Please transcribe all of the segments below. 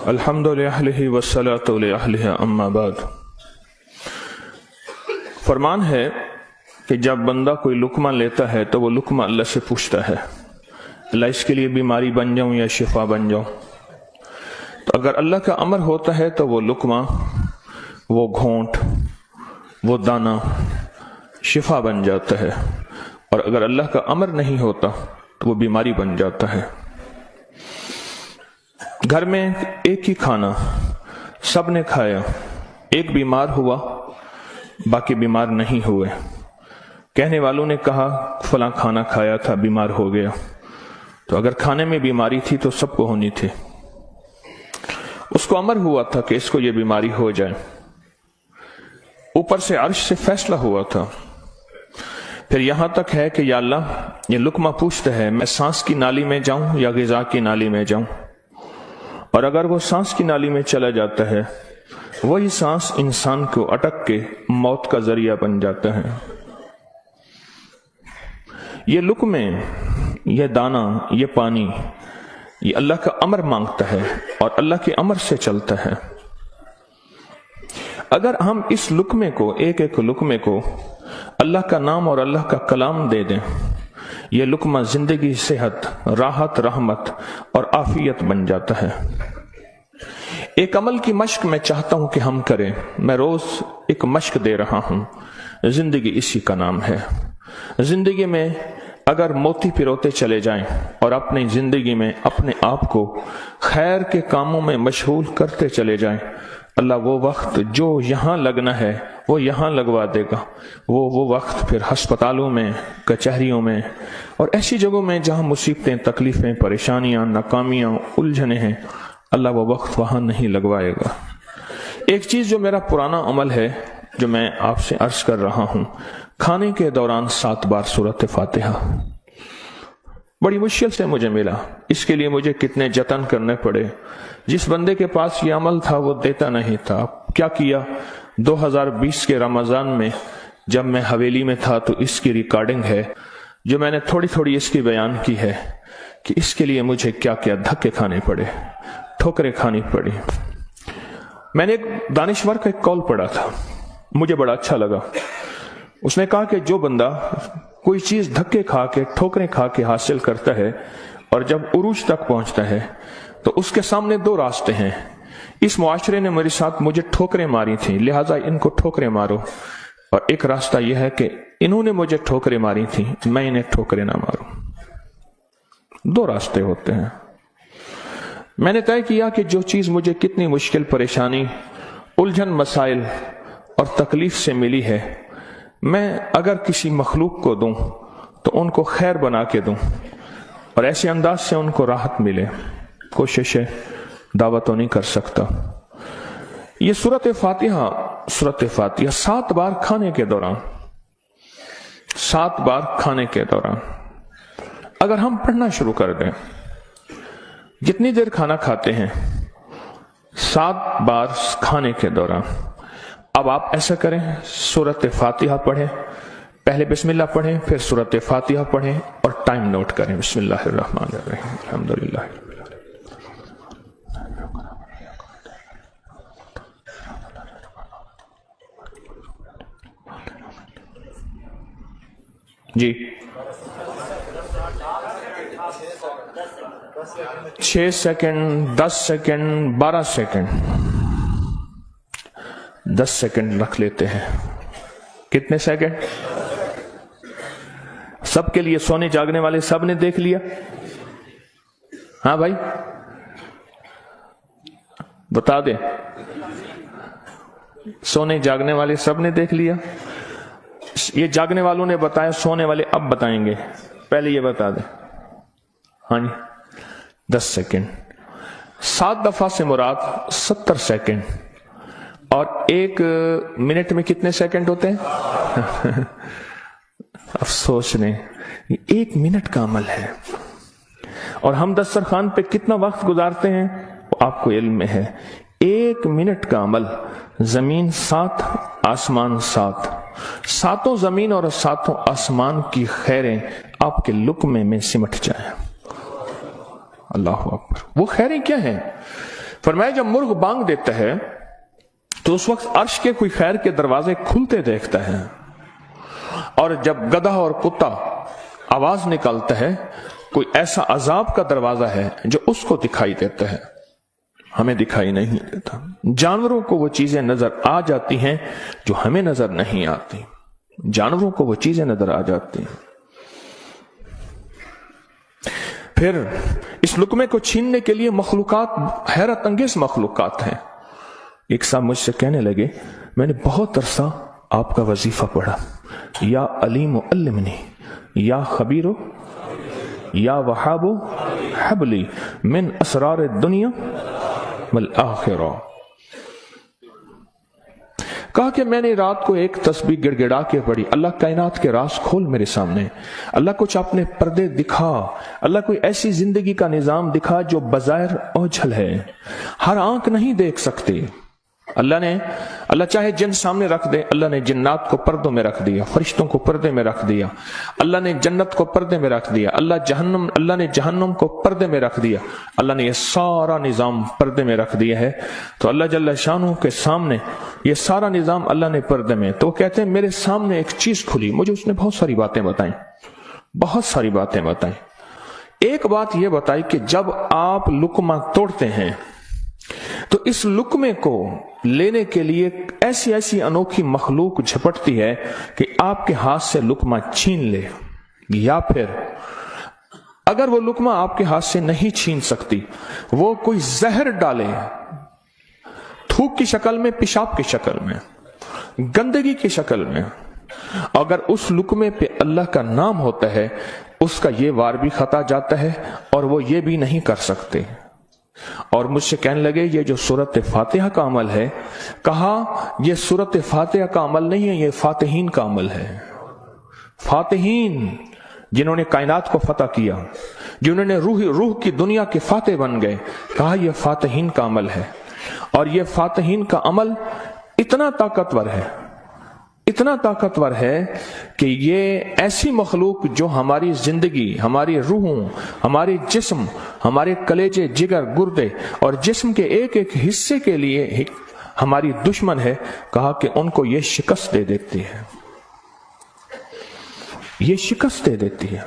अल्हम्दुलिल्लाहि वस्सलातु लिअहलिहा अम्मा बाद। फरमान है कि जब बंदा कोई लुकमा लेता है तो वो लुकमा अल्लाह से पूछता है, अल्लाह इसके लिए बीमारी बन जाऊं या शिफा बन जाऊं। तो अगर अल्लाह का अमर होता है तो वो लुकमा, वो घोंट, वो दाना शिफा बन जाता है, और अगर अल्लाह का अमर नहीं होता तो वो बीमारी बन जाता है। घर में एक ही खाना सब ने खाया, एक बीमार हुआ बाकी बीमार नहीं हुए। कहने वालों ने कहा फलां खाना खाया था बीमार हो गया, तो अगर खाने में बीमारी थी तो सबको होनी थी। उसको अमर हुआ था कि इसको ये बीमारी हो जाए, ऊपर से अर्श से फैसला हुआ था। फिर यहां तक है कि या अल्लाह ये लुकमा पूछता है मैं सांस की नाली में जाऊं या ग़िज़ा की नाली में जाऊं, और अगर वो सांस की नाली में चला जाता है वही सांस इंसान को अटक के मौत का जरिया बन जाता है। ये लुकमे, ये दाना, ये पानी, ये अल्लाह का अमर मांगता है और अल्लाह के अमर से चलता है। अगर हम इस लुकमे को, एक एक लुकमे को अल्लाह का नाम और अल्लाह का कलाम दे दें, ये लुकमा जिंदगी, सेहत, राहत, रहमत और आफियत बन जाता है। एक अमल की मश्क मैं चाहता हूं कि हम करें। मैं रोज एक मश्क दे रहा हूं, जिंदगी इसी का नाम है। जिंदगी में अगर मोती पिरोते चले जाएं और अपनी जिंदगी में अपने आप को खैर के कामों में मशगूल करते चले जाएं, अल्लाह वो वक्त जो यहां लगना है वो यहां लगवा देगा। वो वक्त फिर अस्पतालों में, कचहरियों में और ऐसी जगहों में जहां मुसीबतें, तकलीफें, परेशानियां, नाकामियां, उलझने हैं, अल्लाह वो वक्त वहां नहीं लगवाएगा। एक चीज जो मेरा पुराना अमल है, जो मैं आपसे अर्ज कर रहा हूं, खाने के दौरान 7 बार सूरत फातिहा। बड़ी मुश्किल से मुझे मिला, इसके लिए मुझे कितने जतन करने पड़े। जिस बंदे के पास ये अमल था वो देता नहीं था। क्या किया, 2020 के रमजान में जब मैं हवेली में था तो इसकी रिकॉर्डिंग है जो मैंने थोड़ी थोड़ी इसकी बयान की है कि इसके लिए मुझे क्या क्या धक्के खाने पड़े, ठोकरें खानी पड़ी। मैंने एक दानिश्वर का एक कॉल पढ़ा था, मुझे बड़ा अच्छा लगा। उसने कहा कि जो बंदा कोई चीज धक्के खा के, ठोकरें खा के हासिल करता है और जब उरूज तक पहुंचता है तो उसके सामने 2 रास्ते हैं। इस मुआशरे ने मेरे साथ मुझे ठोकरें मारी थी, लिहाजा इनको ठोकरें मारो, और एक रास्ता यह है कि इन्होंने मुझे ठोकरें मारी थी, मैं इन्हें ठोकरें ना मारूं। 2 रास्ते होते हैं। मैंने तय किया कि जो चीज मुझे कितनी मुश्किल, परेशानी, उलझन, मसाइल और तकलीफ से मिली है, मैं अगर किसी मखलूक को दूं तो उनको खैर बना के दूं और ऐसे अंदाज से उनको राहत मिले। कोशिश है, दावा तो नहीं कर सकता। ये सूरत फातिहा 7 बार खाने के दौरान, 7 बार खाने के दौरान अगर हम पढ़ना शुरू कर दें, जितनी देर खाना खाते हैं 7 बार खाने के दौरान। अब आप ऐसा करें, सूरत फातिहा पढ़ें, पहले बिस्मिल्लाह पढ़ें, फिर सूरत फातिहा पढ़ें और टाइम नोट करें। बिस्मिल्लाहिर्रहमानिर्रहीम, अल्हम्दुलिल्लाह। जी 6 सेकंड, 10 सेकंड, 12 सेकंड, 10 सेकंड रख लेते हैं। कितने सेकंड? सबके लिए, सोने जागने वाले सब ने देख लिया? हाँ भाई बता दे, सोने जागने वाले सब ने देख लिया? ये जागने वालों ने बताया, सोने वाले अब बताएंगे, पहले ये बता दे। हाँ जी 10 सेकंड। 7 दफा से मुराद 70 सेकंड, और 1 मिनट में कितने सेकंड होते हैं? अफसोस ने, 1 मिनट का अमल है, और हम दस्तरखान पे कितना वक्त गुजारते हैं वो आपको इल्म में है। 1 मिनट का अमल, जमीन 7, आसमान 7, 7 जमीन और 7 आसमान की खैरें आपके लुक्मे में सिमट जाए। अल्लाह अकबर। वो खैरें क्या हैं? फरमाया जब मुर्ग बांग देता है तो उस वक्त अर्श के कोई खैर के दरवाजे खुलते देखता है, और जब गधा और कुत्ता आवाज निकालता है कोई ऐसा अजाब का दरवाजा है जो उसको दिखाई देता है, हमें दिखाई नहीं देता। जानवरों को वो चीजें नजर आ जाती हैं जो हमें नजर नहीं आती, जानवरों को वो चीजें नजर आ जाती हैं। फिर इस लुकमे को छीनने के लिए मखलूकात, हैरत अंगेज मखलूकात हैं। एक साहब मुझसे कहने लगे, मैंने बहुत अरसा आपका वजीफा पढ़ा, या अलीम अल्लिमनी, या खबीरो, या वहाबो हबली मिन असरार दुनिया वल आखिरा। कहा कि मैंने रात को एक तस्बीह गिड़गिड़ा के पढ़ी, अल्लाह कायनात के राज खोल मेरे सामने, अल्लाह कुछ अपने पर्दे दिखा, अल्लाह कोई ऐसी जिंदगी का निजाम दिखा जो बज़ाहिर ओझल है, हर आंख नहीं देख सकती। अल्लाह चाहे जिन सामने रख दे, अल्लाह ने जिन्नात को पर्दों में रख दिया, फरिश्तों को पर्दे में रख दिया, अल्लाह ने जन्नत को पर्दे में रख दिया, अल्लाह ने जहन्नम को पर्दे में रख दिया, अल्लाह ने ये सारा निजाम पर्दे में रख दिया है। तो अल्लाह जल्ल शानहू के सामने ये सारा निजाम अल्लाह ने पर्दे में, तो कहते हैं मेरे सामने एक चीज खुली, मुझे उसने बहुत सारी बातें बताई, बहुत सारी बातें बताई। एक बात यह बताई कि जब आप लुकमा तोड़ते हैं तो इस लुकमे को लेने के लिए ऐसी ऐसी अनोखी मखलूक झपटती है कि आपके हाथ से लुकमा छीन ले, या फिर अगर वो लुकमा आपके हाथ से नहीं छीन सकती, वो कोई जहर डाले, थूक की शक्ल में, पेशाब की शक्ल में, गंदगी की शक्ल में। अगर उस लुकमे पे अल्लाह का नाम होता है, उसका ये वार भी खता जाता है और वो ये भी नहीं कर सकते। और मुझसे कहने लगे ये जो सूरत फातिहा का अमल है, कहा ये सूरत फातिहा का अमल नहीं है, ये फातिहीन का अमल है। फातिहीन जिन्होंने कायनात को फतह किया, जिन्होंने रूह की दुनिया के फातिह बन गए, कहा यह फातिहीन का अमल है। और यह फातिहीन का अमल इतना ताकतवर है, इतना ताकतवर है कि ये ऐसी मखलूक जो हमारी जिंदगी, हमारी रूहों, हमारे जिस्म, हमारे कलेजे, जिगर, गुर्दे और जिस्म के एक एक हिस्से के लिए हमारी दुश्मन है, कहा कि उनको ये शिकस्त दे देती है, ये शिकस्त दे देती है।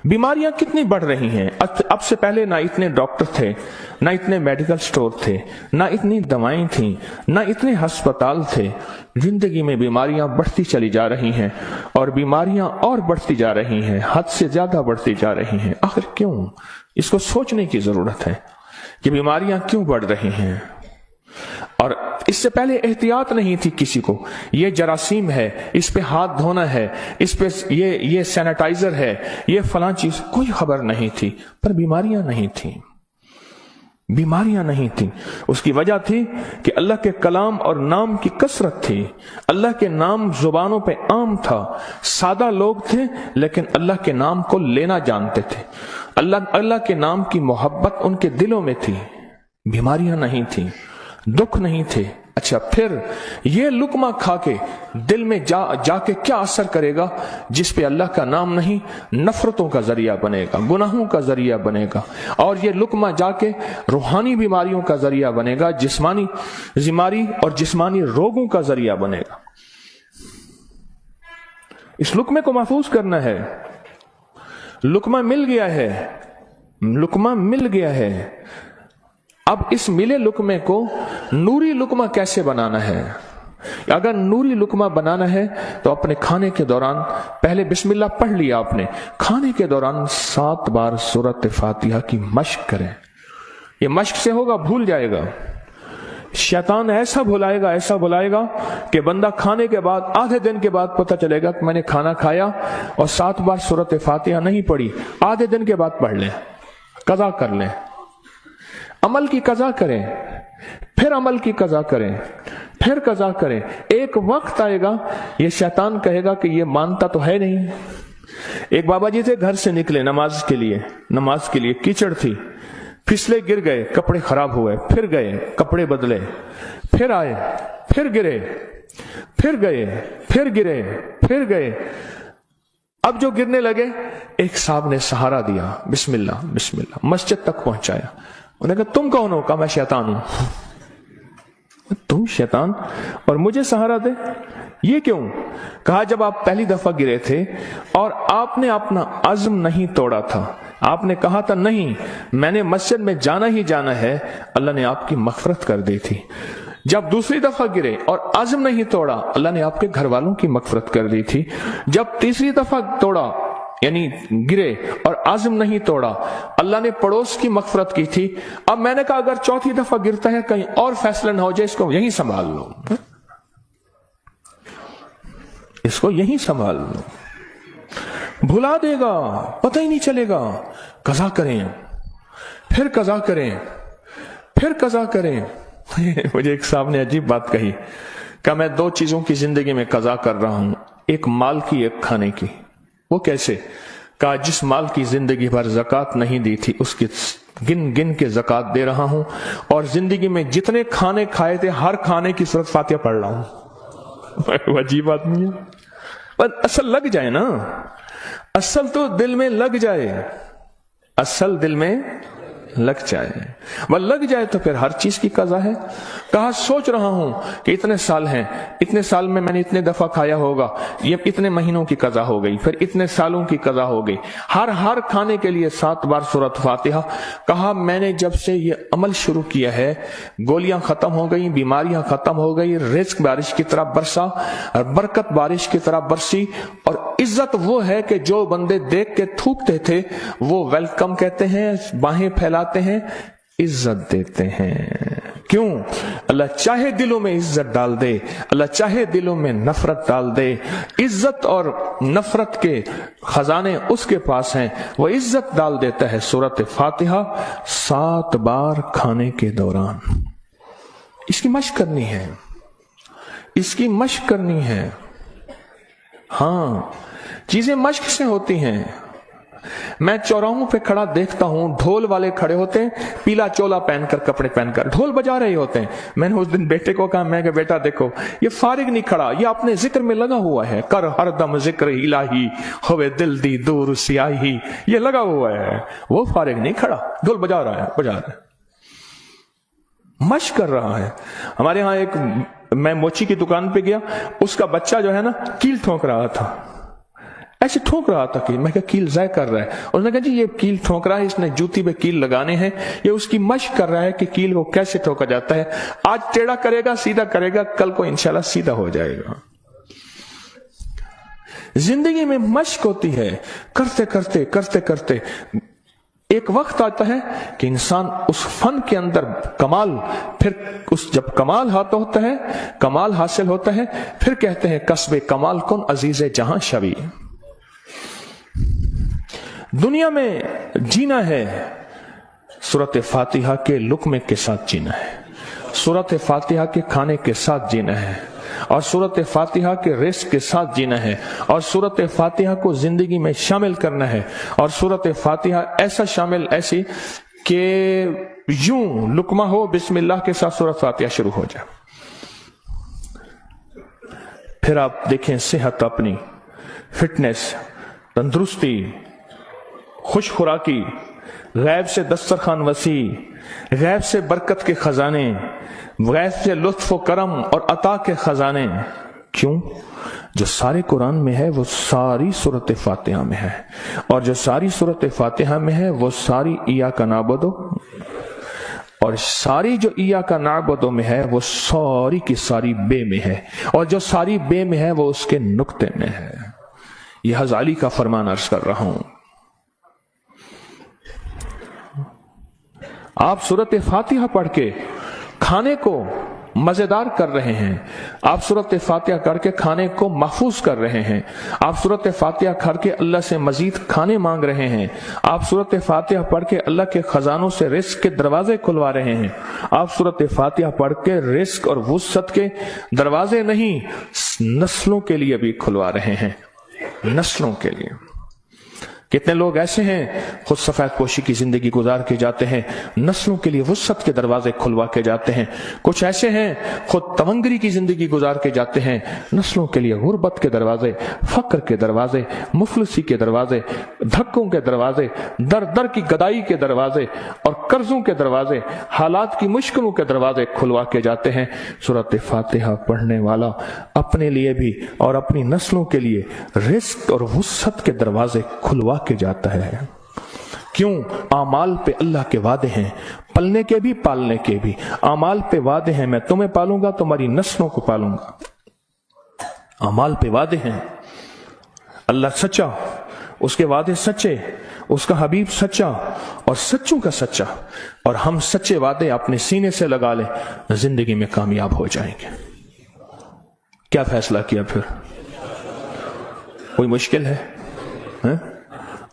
बीमारियां कितनी बढ़ रही हैं। अब से पहले ना इतने डॉक्टर थे, ना इतने मेडिकल स्टोर थे, ना इतनी दवाएं थीं, ना इतने अस्पताल थे। जिंदगी में बीमारियां बढ़ती चली जा रही हैं, और बीमारियां और बढ़ती जा रही हैं, हद से ज्यादा बढ़ती जा रही हैं। आखिर क्यों? इसको सोचने की जरूरत है कि बीमारियां क्यों बढ़ रही हैं। और इससे पहले एहतियात नहीं थी किसी को, ये जरासीम है, इस पे हाथ धोना है, इस पे ये सैनिटाइजर है, ये फलां चीज, कोई खबर नहीं थी। पर बीमारियां नहीं थी, बीमारियां नहीं थी। उसकी वजह थी कि अल्लाह के कलाम और नाम की कसरत थी। अल्लाह के नाम जुबानों पे आम था, सादा लोग थे लेकिन अल्लाह के नाम को लेना जानते थे। अल्लाह के नाम की मोहब्बत उनके दिलों में थी। बीमारियां नहीं थी, दुख नहीं थे। अच्छा, फिर ये लुकमा खा के दिल में जाके क्या असर करेगा जिस पे अल्लाह का नाम नहीं, नफरतों का जरिया बनेगा, गुनाहों का जरिया बनेगा। और ये लुकमा जाके रूहानी बीमारियों का जरिया बनेगा, जिस्मानी बीमारी और जिस्मानी रोगों का जरिया बनेगा। इस लुकमे को महफूज करना है। लुकमा मिल गया है, लुकमा मिल गया है। अब इस मिले लुकमे को नूरी लुकमा कैसे बनाना है? अगर नूरी लुकमा बनाना है तो अपने खाने के दौरान पहले बिस्मिल्लाह पढ़ लिया आपने, खाने के दौरान 7 बार सूरत फातिहा की मश्क करें। ये मश्क से होगा, भूल जाएगा। शैतान ऐसा भुलाएगा कि बंदा खाने के बाद आधे दिन के बाद पता चलेगा कि मैंने खाना खाया और 7 बार सूरत फातिहा नहीं पढ़ी। आधे दिन के बाद पढ़ लें, कज़ा कर लें, अमल की कज़ा करें, फिर अमल की कज़ा करें, फिर कज़ा करें। एक वक्त आएगा ये शैतान कहेगा कि ये मानता तो है नहीं। एक बाबा जी थे, घर से निकले नमाज के लिए कीचड़ थी, फिसले, गिर गए, कपड़े खराब हुए, फिर गए, कपड़े बदले, फिर आए, फिर गिरे, फिर गए, फिर गिरे, फिर गए। अब जो गिरने लगे, एक साहब ने सहारा दिया, बिस्मिल्लाह बिस्मिल्लाह, मस्जिद तक पहुंचाया। उन्होंने कहा तुम कौन हो? कहा मैं शैतान हूं। तुम शैतान और मुझे सहारा दे, ये क्यों? कहा जब आप पहली दफा गिरे थे और आपने अपना अज़्म नहीं तोड़ा था, आपने कहा था नहीं मैंने मस्जिद में जाना ही जाना है, अल्लाह ने आपकी मग़फ़िरत कर दी थी। जब दूसरी दफा गिरे और अज़्म नहीं तोड़ा, अल्लाह ने आपके घर वालों की मग़फ़िरत कर दी थी। जब तीसरी दफा तोड़ा यानी गिरे और आज़म नहीं तोड़ा, अल्लाह ने पड़ोस की मग़फ़िरत की थी। अब मैंने कहा अगर चौथी दफा गिरता है कहीं और फैसला ना हो जाए, इसको यहीं संभाल लो, इसको यहीं संभाल लो, भुला देगा, पता ही नहीं चलेगा। कज़ा करें, फिर कज़ा करें, फिर कज़ा करें। मुझे एक साहब ने अजीब बात कही, कहा मैं दो चीजों की जिंदगी में कज़ा कर रहा हूं, एक माल की, एक खाने की। वो कैसे? कहा जिस माल की जिंदगी भर ज़कात नहीं दी थी उसकी गिन गिन के ज़कात दे रहा हूं, और जिंदगी में जितने खाने खाए थे हर खाने की सूरत फातिहा पढ़ रहा हूं। अजीब आदमी है। पर असल लग जाए ना, असल तो दिल में लग जाए, असल दिल में लग जाए, वह लग जाए तो फिर हर चीज की कज़ा है। कहा सोच रहा हूं कि इतने साल हैं, इतने साल में मैंने इतने दफा खाया होगा, ये इतने महीनों की कज़ा हो गई, फिर इतने सालों की कज़ा हो गई, हर खाने के लिए 7 बार सूरत फातिहा। कहा मैंने जब से ये अमल शुरू किया है, गोलियां खत्म हो गई, बीमारियां खत्म हो गई, रिज़्क बारिश की तरह बरसा, बरकत बारिश की तरह बरसी, और इज्जत वो है कि जो बंदे देख के थूकते थे वो वेलकम कहते हैं, बाहें फैलाते हैं, इज्जत देते हैं। क्यों? अल्लाह चाहे दिलों में इज्जत डाल दे, अल्लाह चाहे दिलों में नफरत डाल दे। इज्जत और नफरत के खजाने उसके पास हैं, वो इज्जत डाल देता है। सूरत फातिहा 7 बार खाने के दौरान। इसकी मश्क करनी है, इसकी मश्क करनी है। हाँ, चीजें मश्क से होती हैं। मैं चौराहों पे खड़ा देखता हूं, ढोल वाले खड़े होते हैं, पीला चोला पहनकर, कपड़े पहनकर ढोल बजा रहे होते हैं। मैंने उस दिन बेटे को कहा, मैं बेटा देखो ये फारिग नहीं खड़ा, ये अपने जिक्र में लगा हुआ है। कर हरदम जिक्र इलाही होवे दिल दी दूर सियाही, ये लगा हुआ है, वो फारिग नहीं खड़ा, ढोल बजा रहा है, मश्क कर रहा है। हमारे यहाँ एक, मैं मोची की दुकान पे गया, उसका बच्चा जो है ना कील ठोक रहा था, ऐसे ठोक रहा था कि मैं क्या कील ज़ाय कर रहा है। उसने कहा जी ये कील ठोक रहा है, इसने जूती पे कील लगाने हैं, ये उसकी मश्क कर रहा है कि कील को कैसे ठोका जाता है। आज टेढ़ा करेगा, सीधा करेगा, कल को इंशाल्लाह सीधा हो जाएगा। जिंदगी में मश्क होती है, करते करते करते करते एक वक्त आता है कि इंसान उस फन के अंदर कमाल, फिर उस जब कमाल हाथ होता है, कमाल हासिल होता है, फिर कहते हैं कस्बे कमाल कौन अजीज जहां शवी। दुनिया में जीना है, सूरत फातिहा के लुक्मे के साथ जीना है, सूरत फातिहा के खाने के साथ जीना है, और सूरत फातिहा के रिस्क के साथ जीना है, और सूरत फातिहा को जिंदगी में शामिल करना है। और सूरत फातिहा ऐसा शामिल, ऐसी कि यूं लुक्मा हो, बिस्मिल्लाह के साथ सूरत फातिहा शुरू हो जाए। फिर आप देखें सेहत, अपनी फिटनेस, तंदुरुस्ती, खुश खुराकी, गैब से दस्तरखान वसी, गैब से बरकत के खजाने, गैब से लुत्फ व करम और अता के खजाने। क्यों? जो सारे कुरान में है वो सारी सूरत फातिहा में है, और जो सारी सूरत फातिहा में है वो सारी इय्याका नअबुदु, और सारी जो इय्याका नअबुदु में है वो सारी की सारी बे में है, और जो सारी बे में है वो उसके नुक्ते में है। यह हज़ाली का फरमान अर्ज कर रहा हूं। आप सूरत फातिहा पढ़ के खाने को मजेदार कर रहे हैं, आप सूरत फातिहा करके खाने को महफूज कर रहे हैं, आप सूरत फातिहा करके अल्लाह से मजीद खाने मांग रहे हैं, आप सूरत फातिहा पढ़ के अल्लाह के खजानों से रिस्क के दरवाजे खुलवा रहे हैं, आप सूरत फातिहा पढ़ के रिस्क और वुसअत के दरवाजे नहीं, नस्लों के लिए भी खुलवा रहे हैं, नस्लों के लिए। کتنے لوگ ایسے ہیں خود سفید پوشی کی زندگی گزار کے جاتے ہیں، نسلوں کے لیے وسعت کے دروازے کھلوا کے جاتے ہیں. کچھ ایسے ہیں خود تونگری کی زندگی گزار کے جاتے ہیں، نسلوں کے لیے غربت کے دروازے، فقر کے دروازے، مفلسی کے دروازے، دھکوں کے دروازے، در در کی گدائی کے دروازے اور قرضوں کے دروازے، حالات کی مشکلوں کے دروازے کھلوا کے جاتے ہیں. سورۃ فاتحہ پڑھنے والا اپنے لیے بھی اور اپنی نسلوں کے لیے رزق اور وسعت کے دروازے کھلوا کے جاتا ہے. کیوں؟ اعمال پہ اللہ کے وعدے ہیں، پلنے کے بھی پالنے کے بھی. اعمال پہ وعدے ہیں، میں تمہیں پالوں گا، تمہاری نسلوں کو پالوں گا. اعمال پہ وعدے ہیں. اللہ سچا، اس کے وعدے سچے، اس کا حبیب سچا اور سچوں کا سچا، اور ہم سچے وعدے اپنے سینے سے لگا لیں، زندگی میں کامیاب ہو جائیں گے. کیا فیصلہ کیا پھر؟ کوئی مشکل ہے؟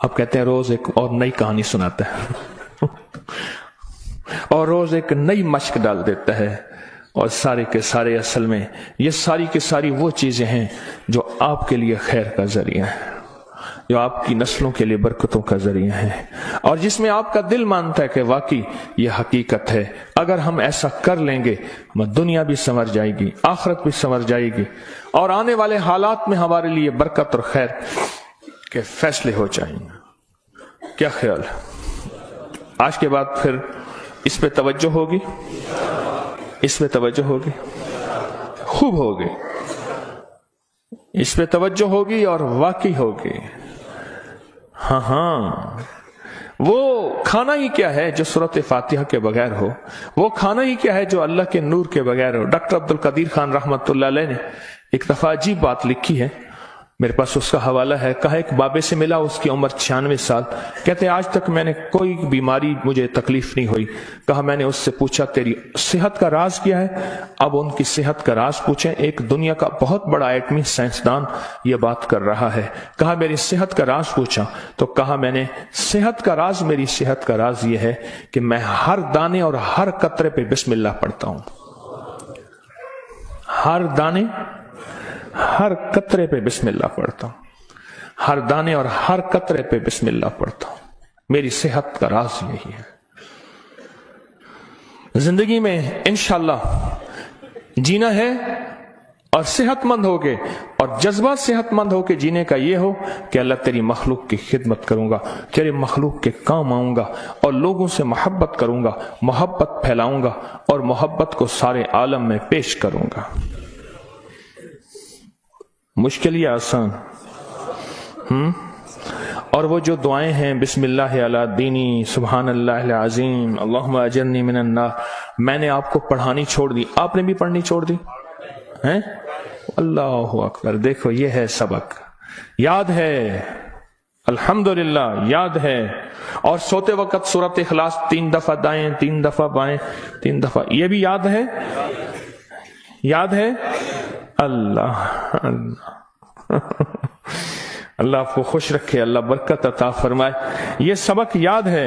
اب کہتے ہیں روز ایک اور نئی کہانی سناتا ہے اور روز ایک نئی مشق ڈال دیتا ہے، اور سارے کے سارے اصل میں یہ ساری کی ساری وہ چیزیں ہیں جو آپ کے لیے خیر کا ذریعہ ہیں، جو آپ کی نسلوں کے لیے برکتوں کا ذریعہ ہیں، اور جس میں آپ کا دل مانتا ہے کہ واقعی یہ حقیقت ہے. اگر ہم ایسا کر لیں گے دنیا بھی سنور جائے گی، آخرت بھی سنور جائے گی، اور آنے والے حالات میں ہمارے لیے برکت اور خیر کے فیصلے ہو جائیں گے. کیا خیال ہے؟ آج کے بعد پھر اس پہ توجہ ہوگی، اس پہ توجہ ہوگی، خوب ہوگی، اس پہ توجہ ہوگی اور واقعی ہوگی. ہاں وہ کھانا ہی کیا ہے جو سورۃ فاتحہ کے بغیر ہو، وہ کھانا ہی کیا ہے جو اللہ کے نور کے بغیر ہو. ڈاکٹر عبد القدیر خان رحمۃ اللہ علیہ نے ایک دفعہ عجیب بات لکھی ہے، میرے پاس اس کا حوالہ ہے. کہا ایک بابے سے ملا، اس کی عمر 96 سال. کہتے آج تک میں نے کوئی بیماری مجھے تکلیف نہیں ہوئی. کہا میں نے اس سے پوچھا تیری صحت کا راز کیا ہے؟ اب ان کی صحت کا راز پوچھیں، ایک دنیا کا بہت بڑا ایٹمی سائنسدان یہ بات کر رہا ہے. کہا میری صحت کا راز پوچھا تو کہا میں نے صحت کا راز، میری صحت کا راز یہ ہے کہ میں ہر دانے اور ہر قطرے پہ بسم اللہ پڑھتا ہوں. ہر دانے ہر قطرے پہ بسم اللہ پڑھتا ہوں، ہر دانے اور ہر قطرے پہ بسم اللہ پڑھتا ہوں. میری صحت کا راز یہی ہے. زندگی میں انشاءاللہ جینا ہے اور صحت مند ہو کے، اور جذبہ صحت مند ہو کے جینے کا یہ ہو کہ اللہ تیری مخلوق کی خدمت کروں گا، تیرے مخلوق کے کام آؤں گا، اور لوگوں سے محبت کروں گا، محبت پھیلاؤں گا، اور محبت کو سارے عالم میں پیش کروں گا. مشکل یا آسان؟ اور وہ جو دعائیں ہیں بسم اللہ علی دینی، سبحان اللہ العظیم، اللہم اجرنی من النار، میں نے آپ کو پڑھانی چھوڑ دی، آپ نے بھی پڑھنی چھوڑ دی ہیں؟ اللہ اکبر. دیکھو یہ ہے سبق. یاد ہے؟ الحمدللہ یاد ہے. اور سوتے وقت سورۃ اخلاص 3 دفعہ دائیں، 3 دفعہ بائیں، 3 دفعہ، یہ بھی یاد ہے؟ یاد ہے؟ اللہ اللہ آپ کو خوش رکھے، اللہ برکت عطا فرمائے. یہ سبق یاد ہے.